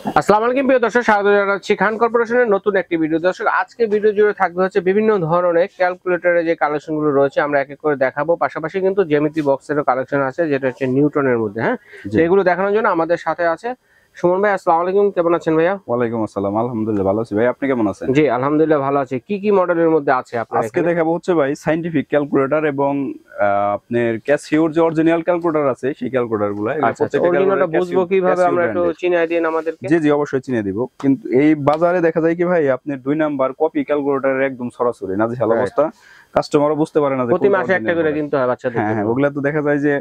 আসসালামু আলাইকুম প্রিয় দর্শক, স্বাগত জানাচ্ছি খান কর্পোরেশনের নতুন একটি ভিডিও। দর্শক, আজকে ভিডিও জুড়ে থাকবে হচ্ছে বিভিন্ন ধরনের ক্যালকুলেটরের যে কালেকশন গুলো রয়েছে আমরা এক এক করে দেখাবো। পাশাপাশি কিন্তু জ্যামিতি বক্সেরও কালেকশন আছে, যেটা হচ্ছে নিউটনের মধ্যে। হ্যাঁ, তো এগুলো দেখানোর জন্য আমাদের সাথে আছে সুমন ভাই। আসসালামু আলাইকুম, কেমন আছেন ভাইয়া? ওয়ালাইকুম আসসালাম, আলহামদুলিল্লাহ ভালো আছি ভাই, আপনি কেমন আছেন? জি আলহামদুলিল্লাহ ভালো আছি। কি কি মডেলের মধ্যে আছে আপনার? আজকে দেখাবো হচ্ছে ভাই সায়েন্টিফিক ক্যালকুলেটর এবং আপনার ক্যাসিওর যে অরিজিনাল ক্যালকুলেটর আছে সেই ক্যালকুলেটর গুলো। আচ্ছা, অরিজিনালটা বুঝবো কিভাবে? আমরা একটু চিনিয়ে দিন আমাদেরকে। জি জি অবশ্যই চিনিয়ে দিব, কিন্তু এই বাজারে দেখা যায় কি ভাই, আপনার 2 নাম্বার কপি ক্যালকুলেটরের একদম সরাসরি নাজেহাল অবস্থা। কাস্টমারও বুঝতে পারে না যে প্রতি মাসে একটা করে কিনতে হয় বাচ্চাদের। হ্যাঁ, ওগুলা তো দেখা যায় যে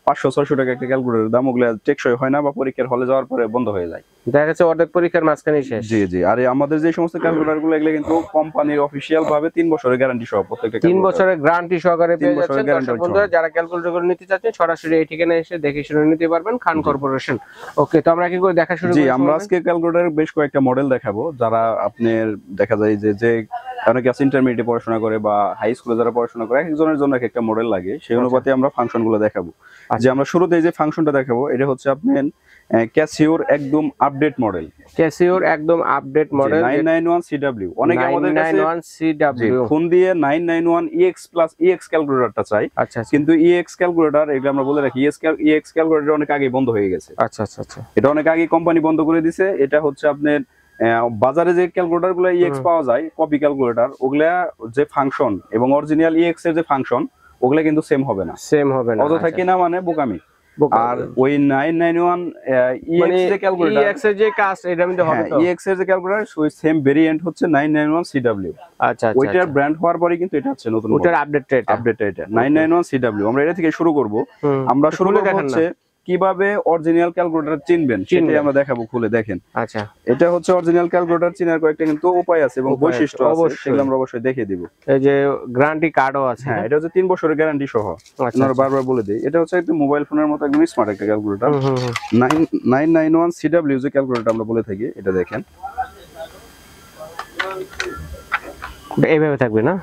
500-600 টাকা একটা ক্যালকুলেটরের দাম, ওগুলা টেকসই হয় না বা পরীক্ষার হলে যাওয়ার পরে বন্ধ হয়ে যায়, দেখা যাচ্ছে অর্ধেক পরীক্ষার মাঝখানেই শেষ। জি জি। আর আমাদের যে সমস্ত ক্যালকুলেটর গুলো এগুলো কিন্তু কোম্পানির অফিশিয়াল ভাবে 3 বছরের গ্যারান্টি সহ, প্রত্যেকটা 3 বছরের গ্যারান্টি সহকারে পেয়ে যাচ্ছেন। গ্যারান্টি দর্শক বন্ধুরা, যারা ক্যালকুলেটর করে নিতে চাচ্ছেন সরাসরি এই ঠিকানায় এসে দেখে শুনে নিতে পারবেন, খান কর্পোরেশন। ওকে, তো আমরা কি করে দেখা শুরু জি, করি? আমরা আজকে ক্যালকুলেটরের বেশ কয়েকটা মডেল দেখাবো, যারা আপনার দেখা যায় যে অনেকে আছে ইন্টারমিডিয়েটে পড়াশোনা করে বা হাই স্কুলে যারা পড়াশোনা করে, একজনের জন্য একটা মডেল লাগে, সেই অনুপাতে আমরা ফাংশন গুলো দেখাবো। যে আমরা শুরুতে যে ফাংশনটা দেখাবো এটা হচ্ছে আপনার ক্যাসিওর একদম আপডেট মডেল। ক্যাসিওর একদম আপডেট মডেল 991CW। অনেকে আমাদের কাছে 991CW ফোন দিয়ে 991EX প্লাস EX ক্যালকুলেটরটা চাই। আচ্ছা, কিন্তু EX ক্যালকুলেটর এগুলো আমরা বলে রাখি, EX ক্যালকুলেটর অনেক আগে বন্ধ হয়ে গেছে। আচ্ছা আচ্ছা আচ্ছা, এটা অনেক আগে কোম্পানি বন্ধ করে দিছে। এটা হচ্ছে আপনার বাজারে যে ক্যালকুলেটর গুলো EX পাওয়া যায় কপি ক্যালকুলেটর, ওগুলা যে ফাংশন এবং অরিজিনাল EX এর যে ফাংশন ওগুলা কিন্তু সেম হবে না। অযথা কিনা মানে বোকামি। আর ওই 991 EX যে ক্যালকুলেটর, EX এর যে কাজ এটা মধ্যে হবে তো। EX এর যে ক্যালকুলেটর ওই সেম ভেরিয়েন্ট হচ্ছে 991CW। আচ্ছা আচ্ছা, ওইটার ব্র্যান্ড হওয়ার পরে কিন্তু এটা হচ্ছে নতুন, ওটার আপডেট এটা 991CW। আমরা এটা থেকে শুরু করব। আমরা শুরু করব হচ্ছে কিভাবে অরিজিনাল ক্যালকুলেটর চিনবেন সেটাই আমরা দেখাবো, খুলে দেখেন। আচ্ছা, এটা হচ্ছে অরিজিনাল ক্যালকুলেটর চিনার কয়েকটা কিন্তু উপায় আছে এবং বৈশিষ্ট্য আছে, সেগুলো আমরা অবশ্যই দেখিয়ে দিব। এই যে গ্যারান্টি কার্ডও আছে। হ্যাঁ, এটা হচ্ছে 3 বছরের গ্যারান্টি সহ। আমরা বারবার বলে দেই, এটা হচ্ছে একটা মোবাইল ফোনের মতো একদম স্মার্ট একটা ক্যালকুলেটর। 991CW যে ক্যালকুলেটর আমরা বলে থাকি, এটা দেখেন এইভাবে থাকবে না?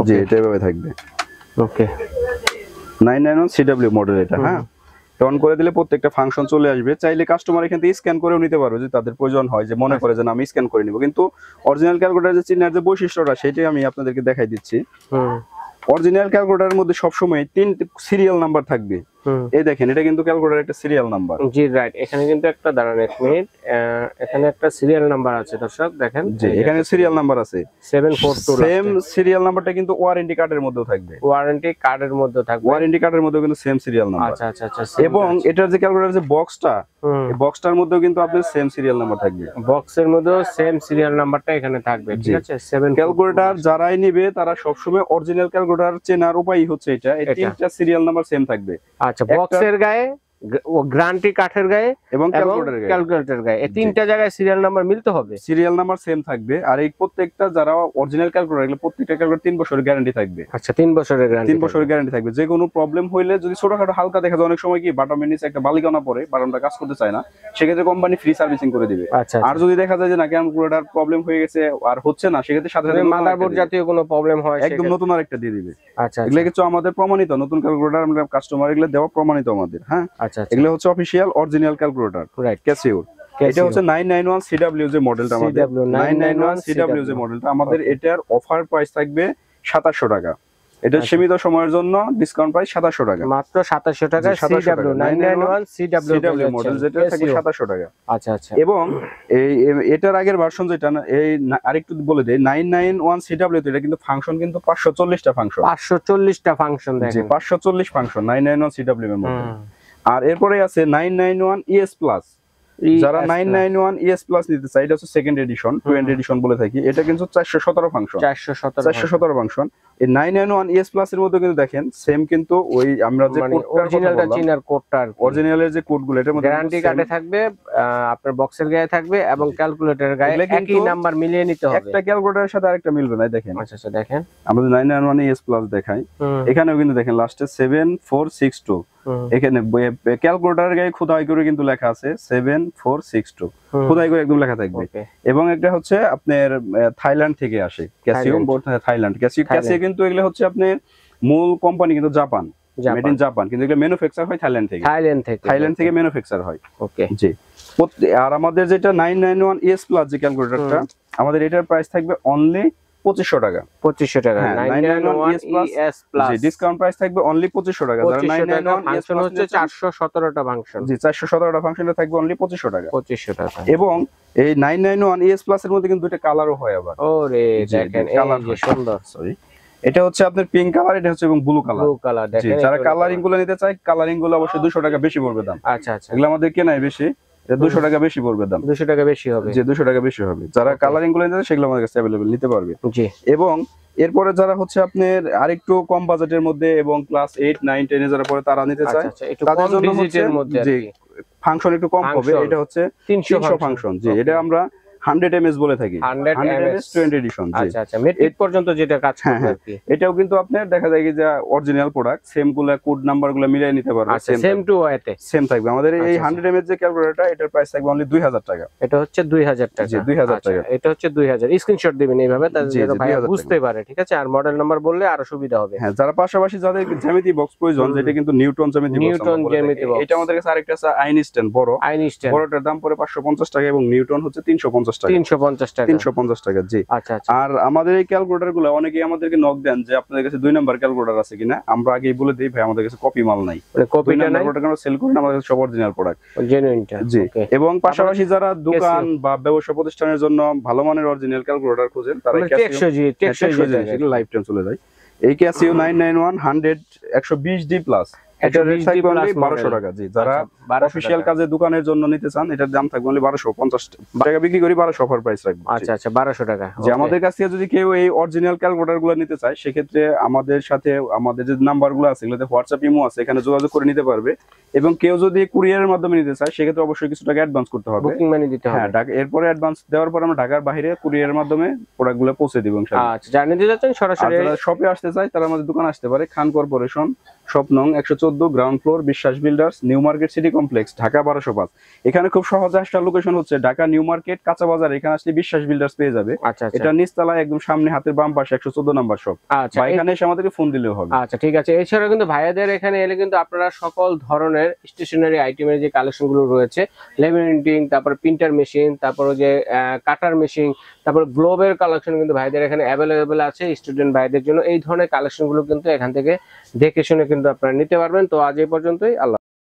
জি, এটা এভাবে থাকবে। ওকে, 991CW মডেল এটা। হ্যাঁ, অন করে দিলে প্রত্যেকটা ফাংশন চলে আসবে। চাইলে কাস্টমার এখান থেকে স্ক্যান করেও নিতে পারবে, যে তাদের প্রয়োজন হয়, যে মনে করে যে আমি স্ক্যান করে নিব। কিন্তু অরিজিনাল ক্যালকুলেটর যে চিনার যে বৈশিষ্ট্যটা সেটাই আমি আপনাদেরকে দেখাই দিচ্ছি। অরিজিনাল ক্যালকুলেটরের মধ্যে সবসময় 3 সিরিয়াল নাম্বার থাকবে। এই দেখেন, এটা কিন্তু ক্যালকুলেটরের একটা সিরিয়াল নাম্বার। জি রাইট, এখানে কিন্তু একটা দাঁড়ান এক মিনিট, এখানে একটা সিরিয়াল নাম্বার আছে দর্শক দেখেন। জি, এখানে সিরিয়াল নাম্বার আছে 742। সেম সিরিয়াল নাম্বারটা কিন্তু ওয়ারেন্টি কার্ডের মধ্যেও থাকবে। ওয়ারেন্টি কার্ডের মধ্যে থাকবে, ওয়ারেন্টি কার্ডের মধ্যেও কিন্তু সেম সিরিয়াল নাম্বার। আচ্ছা আচ্ছা আচ্ছা। এবং এটার যে ক্যালকুলেটরের যে বক্সটা, এই বক্সটার মধ্যেও কিন্তু আপনাদের সেম সিরিয়াল নাম্বার থাকবে। বক্সের মধ্যেও সেম সিরিয়াল নাম্বারটা এখানে থাকবে, ঠিক আছে। 7 ক্যালকুলেটর যারাই নেবে তারা সবসময় অরিজিনাল ক্যালকুলেটর চেনার উপায় হচ্ছে এটা, এই 3টা সিরিয়াল নাম্বার সেম থাকবে। আচ্ছা, বক্সের গায়ে, গ্যারান্টি কার্ডের গায়ে এবং ক্যালকুলেটর গায়ে, এই 3টা জায়গায় সিরিয়াল নাম্বার মিলতে হবে, সিরিয়াল নাম্বার সেম থাকবে। আর এই প্রত্যেকটা যারা অরিজিনাল ক্যালকুলেটর, এগুলো প্রত্যেকটা ক্যালকুলেটর 3 বছরের গ্যারান্টি থাকবে। আচ্ছা, 3 বছরের গ্যারান্টি, 3 বছরের গ্যারান্টি থাকবে। যে কোনো প্রবলেম হইলে, যদি ছোটখাটো হালকা দেখা যায়, অনেক সময় কি বাটনের নিচে একটা বালিকণা পড়ে, বাটনটা কাজ করতে চায় না, সেক্ষেত্রে কোম্পানি ফ্রি সার্ভিসিং করে দিবে। আচ্ছা, আর যদি দেখা যায় যে না ক্যালকুলেটর প্রবলেম হয়ে গেছে আর হচ্ছে না, সেক্ষেত্রে সাথে সাথে মাদারবোর্ড জাতীয় কোনো প্রবলেম হয়, একদম নতুন আরেকটা দিয়ে দিবে। আচ্ছা, এগুলো কিছু আমাদের প্রমাণিত নতুন ক্যালকুলেটর, আমরা কাস্টমার এগুলো দেওয়া প্রমাণিত আমাদের। হ্যাঁ, আচ্ছা, এগুলো হচ্ছে অফিশিয়াল অরিজিনাল ক্যালকুলেটর, রাইট, ক্যাসিওর। এটা হচ্ছে 991CW যে মডেলটা আমাদের, 991CW যে মডেলটা আমাদের, এটার অফার প্রাইস থাকবে 2700 টাকা। এটা সীমিত সময়ের জন্য ডিসকাউন্ট প্রাইস 2700 টাকা, মাত্র 2700 টাকা। CW 991CW মডেল যেটা থাকবে 2700 টাকা। আচ্ছা আচ্ছা। এবং এটার আগের ভার্সন যেটা, এই আরেকটু বলে দেই, 991CW এটা কিন্তু ফাংশন কিন্তু 540টা ফাংশন, 540টা ফাংশন দেখেন। জি, 540 ফাংশন 991CW এর মধ্যে। আর এরপরে আছে 991ES প্লাস। যারা 991ES প্লাস নিতে চাই, এটা হচ্ছে সেকেন্ড এডিশন, 2nd এডিশন বলে থাকি। এটা কিন্তু 417 ফাংশন, 417 ফাংশন। এই 991ES প্লাস এর মধ্যে কিন্তু দেখেন সেম, কিন্তু ওই আমরা যে অরিজিনালটা চিনার কোডটা, অরিজিনালের যে কোডগুলো এটার মধ্যে গ্যারান্টি কার্ডে থাকবে, আপনার বক্সের গায়ে থাকবে এবং ক্যালকুলেটরের গায়ে একই নাম্বার মিলিয়ে নিতে হবে। একটা ক্যালকুলেটরের সাথে আরেকটা মিলবে না, দেখেন। আচ্ছা আচ্ছা, দেখেন আমরা 991ES প্লাস দেখাই, এখানেও কিন্তু দেখেন লাস্টে 7462, এখানে ক্যালকুলেটরের গায়ে খোদাই করে কিন্তু লেখা আছে 7462, খোদাই করে একদম লেখা থাকবে। এবং একটা হচ্ছে আপনার থাইল্যান্ড থেকে আসে, ক্যাসিও থাইল্যান্ড। ক্যাসিও কিন্তু এগুলো হচ্ছে আপনার মূল কোম্পানি কিন্তু জাপান। মেড ইন জাপান, কিন্তু এগুলো ম্যানুফ্যাকচার হয় থাইল্যান্ড থেকে। থাইল্যান্ড থেকে ম্যানুফ্যাকচার হয়। ওকে জি। আর আমাদের যেটা 991 ES প্লাস যে ক্যালকুলেটরটা, আমাদের এটার প্রাইস থাকবে অনলি 2500 টাকা। 2500 টাকা। 991 ES প্লাস জি, ডিসকাউন্ট প্রাইস থাকবে অনলি 2500 টাকা। যারা 991 ES ফাংশন হচ্ছে 417টা ফাংশন। জি, 417টা ফাংশনটা থাকবে অনলি 2500 টাকা। 2500 টাকা। এবং এই 991 ES প্লাস এর মধ্যে কিন্তু দুইটা কালারও হয় আবার। ওরে দেখেন এই যে সুন্দর। সরি, এটা হচ্ছে আপনার পিঙ্ক কালার, এটা হচ্ছে এবং ব্লু কালার। ব্লু কালার দেখেন। যারা কালারিং গুলো নিতে চায়, কালারিং গুলো অবশ্যই 200 টাকা বেশি পড়বে দাম। আচ্ছা আচ্ছা, এগুলো আমাদের কেনাই বেশি, এটা 200 টাকা বেশি পড়বে দাম। 200 টাকা বেশি হবে। জি, 200 টাকা বেশি হবে। যারা কালারিং গুলো নিতে চায় সেগুলো আমাদের কাছে अवेलेबल নিতে পারবে। জি। এবং এরপরে যারা হচ্ছে আপনার আরেকটু কম বাজেটের মধ্যে এবং ক্লাস 8 9 10 এ যারা পড়ে তারা নিতে চায়, তাদের জন্য হচ্ছে যে ফাংশন একটু কম হবে। এটা হচ্ছে 300 ফাংশন। জি, এটা আমরা 100 mAh বলে থাকি। 100 mAh 20 এডিশন। জি, আচ্ছা আচ্ছা, মেট্রিক পর্যন্ত যেটা কাজ করবে আর কি। এটাও কিন্তু আপনার দেখা যায় যে অরিজিনাল প্রোডাক্ট, সেম গুলা কোড নাম্বার গুলা মিলিয়ে নিতে পারবে। সেম টু ওয়েতে সেম থাকবে। আমাদের এই 100 mAh যে ক্যালকুলেটরটা, এটার প্রাইস থাকবে অনলি 2000 টাকা। এটা হচ্ছে 2000 টাকা। জি, 2000 টাকা। এটা হচ্ছে 2000। স্ক্রিনশট দিবেন এইভাবে, তাহলে ভাই বুঝতে পারে। ঠিক আছে, আর মডেল নাম্বার বললে আরো সুবিধা হবে। হ্যাঁ, যারা পাশাপাশি যাদের জ্যামিতি বক্স প্রয়োজন, যেটা কিন্তু নিউটন জ্যামিতি বক্স, নিউটন জ্যামিতি বক্স, এটা আমাদের কাছে আরেকটা আছে আইনস্টাইন বড়। বড়টার দাম পড়ে 550 টাকা এবং নিউটন হচ্ছে 350 টাকা। 350 টাকা। 350 টাকা। জি। আচ্ছা আচ্ছা। আর আমাদের এই ক্যালকুলেটর গুলো অনেকেই আমাদেরকে নক দেন যে আপনাদের কাছে 2 নাম্বার ক্যালকুলেটর আছে কিনা। আমরা আগেই বলে দিই ভাই, আমাদের কাছে কপি মাল নাই। মানে কপিটা নাই, আমরা সেল করি না, আমাদের কাছে সব অরিজিনাল প্রোডাক্ট, জেনুইনটা। জি। এবং পাশাপাশি যারা দোকান বা ব্যবসা প্রতিষ্ঠানের জন্য ভালো মানের অরিজিনাল ক্যালকুলেটর খুঁজেন, তারা টেকসই লাইফ টাইম চলে যায়। এই ক্যাসিও 991 100 120D প্লাস, এটা রেট থাকবে অনলি 1200 টাকা। জি, যারা অফিশিয়াল কাজে দোকানের জন্য নিতে চান, এটার দাম থাকবে অনলি 1250 টাকা। বিক্রি করি 1200 অফার প্রাইস রাখবো। আচ্ছা আচ্ছা, 1200 টাকা। যে আমাদের কাছ থেকে যদি কেউ এই অরিজিনাল ক্যালকুলেটর গুলো নিতে চায়, সেক্ষেত্রে আমাদের সাথে আমাদের যে নাম্বার গুলো আছে, এগুলোতে হোয়াটসঅ্যাপ ইমো আছে, এখানে যোগাযোগ করে নিতে পারবে। এবং কেউ যদি কুরিয়ারের মাধ্যমে নিতে চায়, সেক্ষেত্রে অবশ্যই কিছু টাকা অ্যাডভান্স করতে হবে, বুকিং মানি দিতে হবে। হ্যাঁ, এরপরে অ্যাডভান্স দেওয়ার পর আমরা ঢাকার বাইরে কুরিয়ারের মাধ্যমে প্রোডাক্টগুলো পৌঁছে দিব ইনশাআল্লাহ। আচ্ছা, যারা নিতে যাচ্ছেন সরাসরি যারা শপে আসতে চায়, তারা আমাদের দোকানে আসতে পারে। খান কর্পোরেশন, শপ নং 114, গ্রাউন্ড ফ্লোর, বিশ্বাস builders, new market city complex, Dhaka 1205। এখানে খুব সহজে আসার লোকেশন হচ্ছে ঢাকা নিউ মার্কেট কাঁচা বাজার। এখানে আসলে বিশ্বাস বিল্ডার্স পেয়ে যাবে। আচ্ছা আচ্ছা, এটা নিচতলায় একদম সামনে হাতের বাম পাশে 114 নাম্বার শপ। আচ্ছা, বা এখানে এসে আমাদেরকে ফোন দিলেও হবে। আচ্ছা ঠিক আছে। এছাড়া কিন্তু ভাইয়াদের এখানে এলে কিন্তু আপনারা সকল ধরনের স্টেশনারি আইটেমের যে কালেকশন গুলো রয়েছে, লেমিনেটিং, তারপর প্রিন্টার মেশিন, তারপর যে কাটার মেশিন, তারপর গ্লোবের কালেকশন কিন্তু ভাইদের এখানে অ্যাভেলেবেল আছে স্টুডেন্ট ভাইদের জন্য। এই ধরনের কালেকশন গুলো কিন্তু এখান থেকে দেখে শুনে কিন্তু আপনারা নিতে পারবেন। তো আজ এই পর্যন্তই। আল্লাহ।